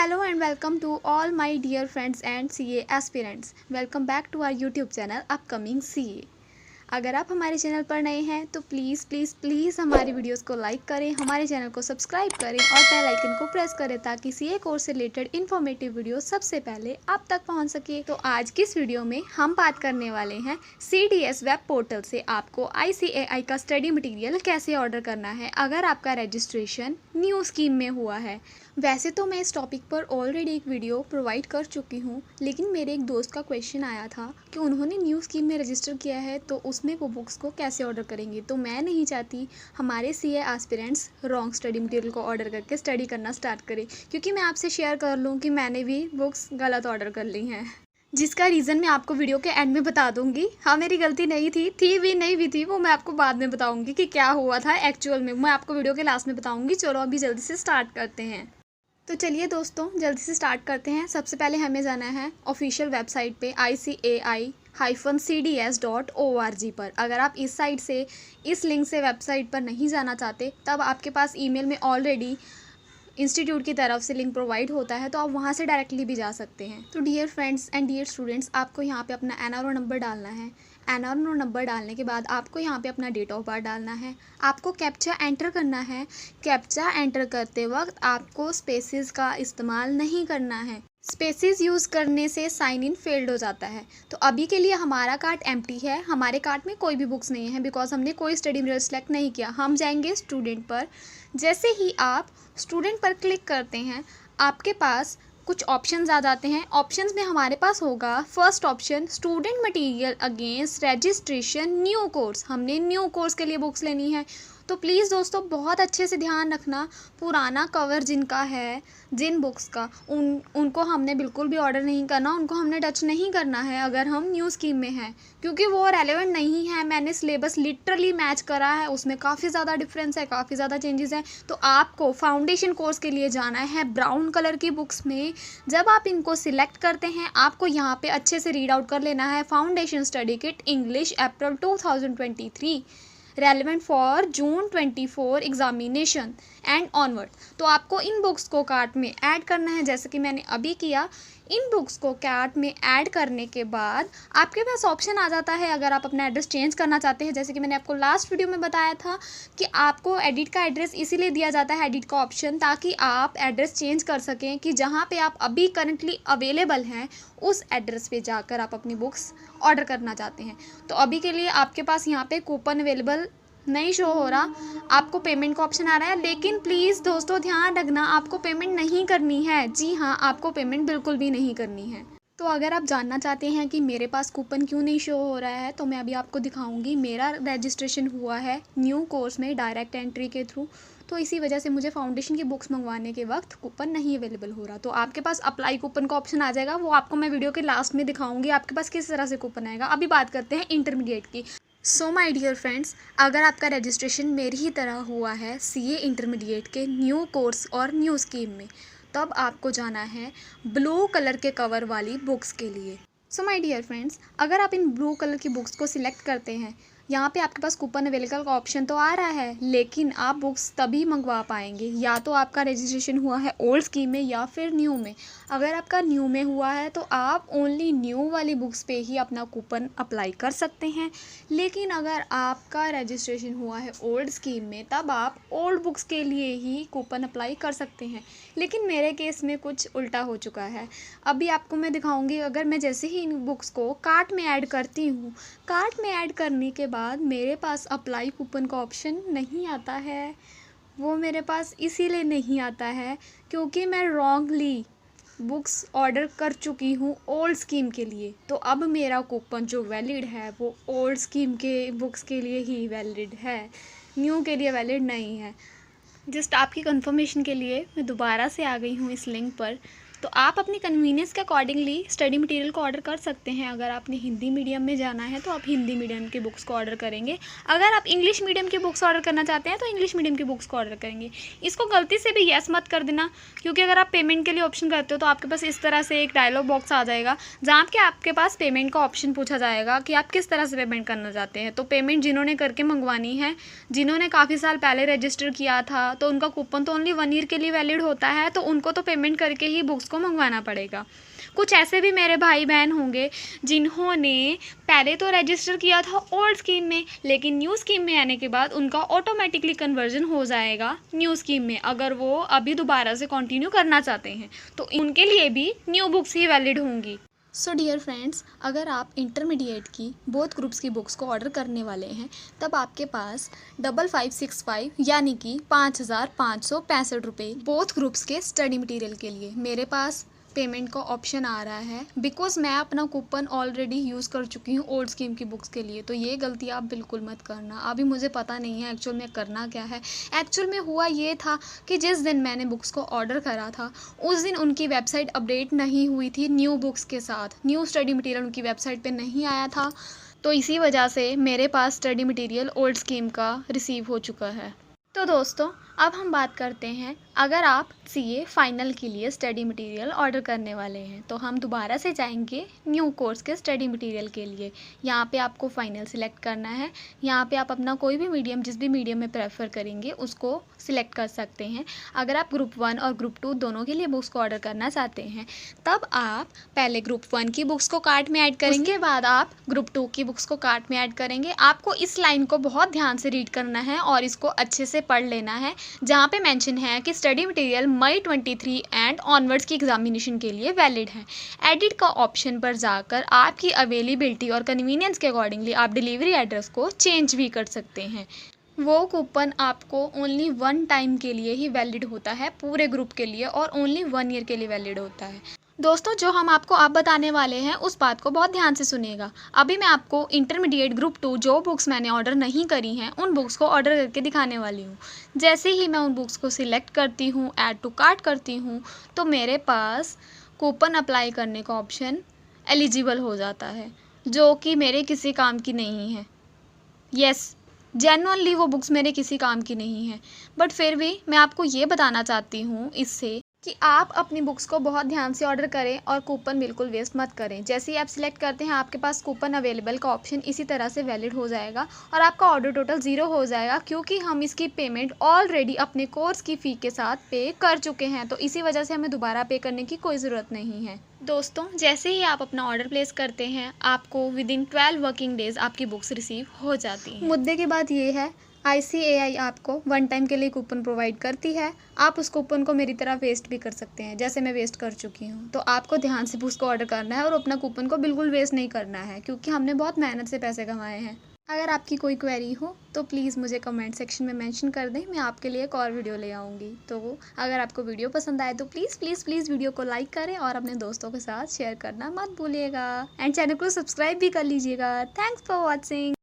Hello and welcome to all my dear friends and CA aspirants. Welcome back to our YouTube channel Upcoming CA. अगर आप हमारे channel पर नए हैं तो प्लीज़ प्लीज़ प्लीज़ हमारी वीडियोस को लाइक करें, हमारे चैनल को सब्सक्राइब करें और बेल आइकन को प्रेस करें ताकि सीए कोर्स से रिलेटेड इन्फॉर्मेटिव वीडियो सबसे पहले आप तक पहुंच सके। तो आज की इस वीडियो में हम बात करने वाले हैं CDS वेब पोर्टल से आपको ICAI का स्टडी मटेरियल कैसे ऑर्डर करना है अगर आपका रजिस्ट्रेशन न्यू स्कीम में हुआ है। वैसे तो मैं इस टॉपिक पर ऑलरेडी एक वीडियो प्रोवाइड कर चुकी हूँ, लेकिन मेरे एक दोस्त का क्वेश्चन आया था कि उन्होंने न्यू स्कीम में रजिस्टर किया है तो उसमें वो बुक्स को कैसे ऑर्डर करेंगे। तो मैं नहीं चाहती हमारे CA aspirants wrong study material को ऑर्डर करके स्टडी करना स्टार्ट करें, क्योंकि मैं आपसे शेयर कर लूँ कि मैंने भी बुक्स गलत ऑर्डर कर ली हैं, जिसका रीज़न मैं आपको वीडियो के एंड में बता दूंगी। हाँ, मेरी गलती नहीं थी भी नहीं भी थी, वो मैं आपको बाद में बताऊंगी कि क्या हुआ था एक्चुअल में। मैं आपको वीडियो के लास्ट में बताऊंगी। चलो अभी जल्दी से स्टार्ट करते हैं। तो चलिए दोस्तों जल्दी से स्टार्ट करते हैं। सबसे पहले हमें जाना है ऑफिशियल वेबसाइट पे ICAI-CDS.org पर। अगर आप इस साइट से इस लिंक से वेबसाइट पर नहीं जाना चाहते तब आपके पास ईमेल में ऑलरेडी इंस्टीट्यूट की तरफ से लिंक प्रोवाइड होता है, तो आप वहाँ से डायरेक्टली भी जा सकते हैं। तो dear friends and dear students, आपको यहाँ पे अपना NRO नंबर डालना है। NRO नंबर डालने के बाद आपको यहाँ पे अपना डेट ऑफ बर्थ डालना है। आपको कैप्चा एंटर करना है। कैप्चा एंटर करते वक्त आपको स्पेसेस का इस्तेमाल नहीं करना है। स्पेसेस यूज़ करने से साइन इन फेल्ड हो जाता है। तो अभी के लिए हमारा कार्ट एम्प्टी है, हमारे कार्ट में कोई भी बुक्स नहीं है बिकॉज हमने कोई स्टडी मटेरियल सेलेक्ट नहीं किया। हम जाएंगे स्टूडेंट पर। जैसे ही आप स्टूडेंट पर क्लिक करते हैं आपके पास कुछ ऑप्शंस आ जाते हैं। ऑप्शंस में हमारे पास होगा first option student material against registration new course. हमने न्यू कोर्स के लिए बुक्स लेनी है। तो प्लीज़ दोस्तों बहुत अच्छे से ध्यान रखना, पुराना कवर जिनका है जिन बुक्स का उनको हमने बिल्कुल भी ऑर्डर नहीं करना, उनको हमने टच नहीं करना है अगर हम न्यू स्कीम में हैं, क्योंकि वो रेलेवेंट नहीं है। मैंने सिलेबस लिटरली मैच करा है, उसमें काफ़ी ज़्यादा डिफरेंस है, काफ़ी ज़्यादा चेंजेस हैं। तो आपको फाउंडेशन कोर्स के लिए जाना है ब्राउन कलर की बुक्स में। जब आप इनको सिलेक्ट करते हैं आपको यहाँ पे अच्छे से रीड आउट कर लेना है foundation study kit English April 2023 relevant for June 24 examination and onward. तो आपको इन बुक्स को कार्ट में ऐड करना है, जैसे कि मैंने अभी किया। इन बुक्स को कार्ट में ऐड करने के बाद आपके पास ऑप्शन आ जाता है अगर आप अपना एड्रेस चेंज करना चाहते हैं। जैसे कि मैंने आपको लास्ट वीडियो में बताया था कि आपको एडिट का एड्रेस इसीलिए दिया जाता है, एडिट का ऑप्शन, ताकि आप एड्रेस चेंज कर सकें कि जहाँ पे आप अभी करंटली अवेलेबल हैं उस एड्रेस पे जाकर आप अपनी बुक्स ऑर्डर करना चाहते हैं। तो अभी के लिए आपके पास यहाँ पे कूपन अवेलेबल नहीं शो हो रहा, आपको पेमेंट का ऑप्शन आ रहा है, लेकिन प्लीज़ दोस्तों ध्यान रखना आपको पेमेंट नहीं करनी है। जी हाँ, आपको पेमेंट बिल्कुल भी नहीं करनी है। तो अगर आप जानना चाहते हैं कि मेरे पास कूपन क्यों नहीं शो हो रहा है तो मैं अभी आपको दिखाऊंगी। मेरा रजिस्ट्रेशन हुआ है न्यू कोर्स में डायरेक्ट एंट्री के थ्रू, तो इसी वजह से मुझे फाउंडेशन की बुक्स मंगवाने के वक्त कूपन नहीं अवेलेबल हो रहा। तो आपके पास अप्लाई कूपन का ऑप्शन आ जाएगा, वो आपको मैं वीडियो के लास्ट में दिखाऊंगी आपके पास किस तरह से कूपन आएगा। अभी बात करते हैं इंटरमीडिएट की। सो माय डियर फ्रेंड्स, अगर आपका रजिस्ट्रेशन मेरी ही तरह हुआ है सीए इंटरमीडिएट के न्यू कोर्स और न्यू स्कीम में, तब आपको जाना है ब्लू कलर के कवर वाली बुक्स के लिए। सो माय डियर फ्रेंड्स, अगर आप इन ब्लू कलर की बुक्स को सिलेक्ट करते हैं, यहाँ पे आपके पास कूपन अवेलेबल का ऑप्शन तो आ रहा है, लेकिन आप बुक्स तभी मंगवा पाएंगे या तो आपका रजिस्ट्रेशन हुआ है ओल्ड स्कीम में या फिर न्यू में। अगर आपका न्यू में हुआ है तो आप ओनली न्यू वाली बुक्स पे ही अपना कूपन अप्लाई कर सकते हैं, लेकिन अगर आपका रजिस्ट्रेशन हुआ है ओल्ड स्कीम में तब आप ओल्ड बुक्स के लिए ही कूपन अप्लाई कर सकते हैं। लेकिन मेरे केस में कुछ उल्टा हो चुका है। अभी आपको मैं दिखाऊंगी। अगर मैं जैसे ही इन बुक्स को कार्ट में ऐड करती हूँ, कार्ट में ऐड करने के बाद मेरे पास अप्लाई कूपन का ऑप्शन नहीं आता है। वो मेरे पास इसीलिए नहीं आता है क्योंकि मैं रॉन्गली बुक्स ऑर्डर कर चुकी हूँ ओल्ड स्कीम के लिए। तो अब मेरा कूपन जो वैलिड है वो ओल्ड स्कीम के बुक्स के लिए ही वैलिड है, न्यू के लिए वैलिड नहीं है। जस्ट आपकी कंफर्मेशन के लिए मैं दोबारा से आ गई हूँ इस लिंक पर। तो आप अपनी कन्वीनियंस के अकॉर्डिंगली स्टडी मटेरियल को ऑर्डर कर सकते हैं। अगर आपने हिंदी मीडियम में जाना है तो आप हिंदी मीडियम की बुक्स को ऑर्डर करेंगे, अगर आप इंग्लिश मीडियम की बुक्स ऑर्डर करना चाहते हैं तो इंग्लिश मीडियम की बुक्स को ऑर्डर करेंगे। इसको गलती से भी येस मत कर देना, क्योंकि अगर आप पेमेंट के लिए ऑप्शन करते हो तो आपके पास इस तरह से एक डायलॉग बॉक्स आ जाएगा जहाँ पे आपके पास पेमेंट का ऑप्शन पूछा जाएगा कि आप किस तरह से पेमेंट करना चाहते हैं। तो पेमेंट जिन्होंने करके मंगवानी है, जिन्होंने काफ़ी साल पहले रजिस्टर किया था, तो उनका कूपन तो ओनली 1 ईयर के लिए वैलिड होता है, तो उनको तो पेमेंट करके ही बुक्स को मंगवाना पड़ेगा। कुछ ऐसे भी मेरे भाई बहन होंगे जिन्होंने पहले तो रजिस्टर किया था ओल्ड स्कीम में, लेकिन न्यू स्कीम में आने के बाद उनका ऑटोमेटिकली कन्वर्जन हो जाएगा न्यू स्कीम में, अगर वो अभी दोबारा से कंटिन्यू करना चाहते हैं तो उनके लिए भी न्यू बुक्स ही वैलिड होंगी। सो डियर फ्रेंड्स, अगर आप इंटरमीडिएट की बोथ ग्रुप्स की बुक्स को ऑर्डर करने वाले हैं तब आपके पास 5565 यानी कि 5565 रुपये बोथ ग्रुप्स के स्टडी मटेरियल के लिए मेरे पास पेमेंट का ऑप्शन आ रहा है, बिकॉज मैं अपना कूपन ऑलरेडी यूज़ कर चुकी हूँ ओल्ड स्कीम की बुक्स के लिए। तो ये गलती आप बिल्कुल मत करना। अभी मुझे पता नहीं है एक्चुअल में करना क्या है। एक्चुअल में हुआ ये था कि जिस दिन मैंने बुक्स को ऑर्डर करा था उस दिन उनकी वेबसाइट अपडेट नहीं हुई थी न्यू बुक्स के साथ, न्यू स्टडी मटेरियल उनकी वेबसाइट पर नहीं आया था, तो इसी वजह से मेरे पास स्टडी मटेरियल ओल्ड स्कीम का रिसीव हो चुका है। तो दोस्तों, अब हम बात करते हैं, अगर आप सीए फाइनल के लिए स्टडी मटेरियल ऑर्डर करने वाले हैं तो हम दोबारा से जाएंगे न्यू कोर्स के स्टडी मटेरियल के लिए। यहाँ पे आपको फाइनल सिलेक्ट करना है। यहाँ पे आप अपना कोई भी मीडियम, जिस भी मीडियम में प्रेफर करेंगे उसको सिलेक्ट कर सकते हैं। अगर आप ग्रुप 1 और ग्रुप 2 दोनों के लिए बुक्स को ऑर्डर करना चाहते हैं तब आप पहले ग्रुप 1 की बुक्स को कार्ट में ऐड करेंगे, उसके बाद आप ग्रुप 2 की बुक्स को कार्ट में ऐड करेंगे। आपको इस लाइन को बहुत ध्यान से रीड करना है और इसको अच्छे से पढ़ लेना है, जहाँ पे मेंशन है कि study material May 23 and onwards की एग्जामिनेशन के लिए वैलिड है। एडिट का ऑप्शन पर जाकर आपकी अवेलेबिलिटी और कन्वीनियंस के अकॉर्डिंगली आप डिलीवरी एड्रेस को चेंज भी कर सकते हैं। वो कूपन आपको ओनली 1 टाइम के लिए ही वैलिड होता है पूरे ग्रुप के लिए, और ओनली 1 ईयर के लिए वैलिड होता है। दोस्तों, जो हम आपको अब बताने वाले हैं उस बात को बहुत ध्यान से सुनिएगा। अभी मैं आपको इंटरमीडिएट ग्रुप 2 जो बुक्स मैंने ऑर्डर नहीं करी हैं उन बुक्स को ऑर्डर करके दिखाने वाली हूँ। जैसे ही मैं उन बुक्स को सिलेक्ट करती हूँ, ऐड टू कार्ट करती हूँ, तो मेरे पास कूपन अप्लाई करने का ऑप्शन एलिजिबल हो जाता है, जो कि मेरे किसी काम की नहीं है। यस, जेन्युइनली वो बुक्स मेरे किसी काम की नहीं है, बट फिर भी मैं आपको ये बताना चाहती हूँ इससे कि आप अपनी बुक्स को बहुत ध्यान से ऑर्डर करें और कूपन बिल्कुल वेस्ट मत करें। जैसे ही आप सिलेक्ट करते हैं आपके पास कूपन अवेलेबल का ऑप्शन इसी तरह से वैलिड हो जाएगा और आपका ऑर्डर टोटल 0 हो जाएगा, क्योंकि हम इसकी पेमेंट ऑलरेडी अपने कोर्स की फ़ी के साथ पे कर चुके हैं, तो इसी वजह से हमें दोबारा पे करने की कोई ज़रूरत नहीं है। दोस्तों, जैसे ही आप अपना ऑर्डर प्लेस करते हैं आपको विदिन 12 वर्किंग डेज आपकी बुक्स रिसीव हो जाती हैं। मुद्दे की बात ये है, ICAI आपको 1 टाइम के लिए कूपन प्रोवाइड करती है। आप उस कूपन को मेरी तरह वेस्ट भी कर सकते हैं, जैसे मैं वेस्ट कर चुकी हूँ। तो आपको ध्यान से बुक्स को ऑर्डर करना है और अपना कूपन को बिल्कुल वेस्ट नहीं करना है, क्योंकि हमने बहुत मेहनत से पैसे कमाए हैं। अगर आपकी कोई क्वेरी हो तो प्लीज़ मुझे कमेंट सेक्शन में मेंशन कर दें, मैं आपके लिए एक और वीडियो ले आऊँगी। तो अगर आपको वीडियो पसंद आए तो प्लीज़ प्लीज़ प्लीज़ वीडियो को लाइक करें और अपने दोस्तों के साथ शेयर करना मत भूलिएगा, एंड चैनल को सब्सक्राइब भी कर लीजिएगा। Thanks for watching.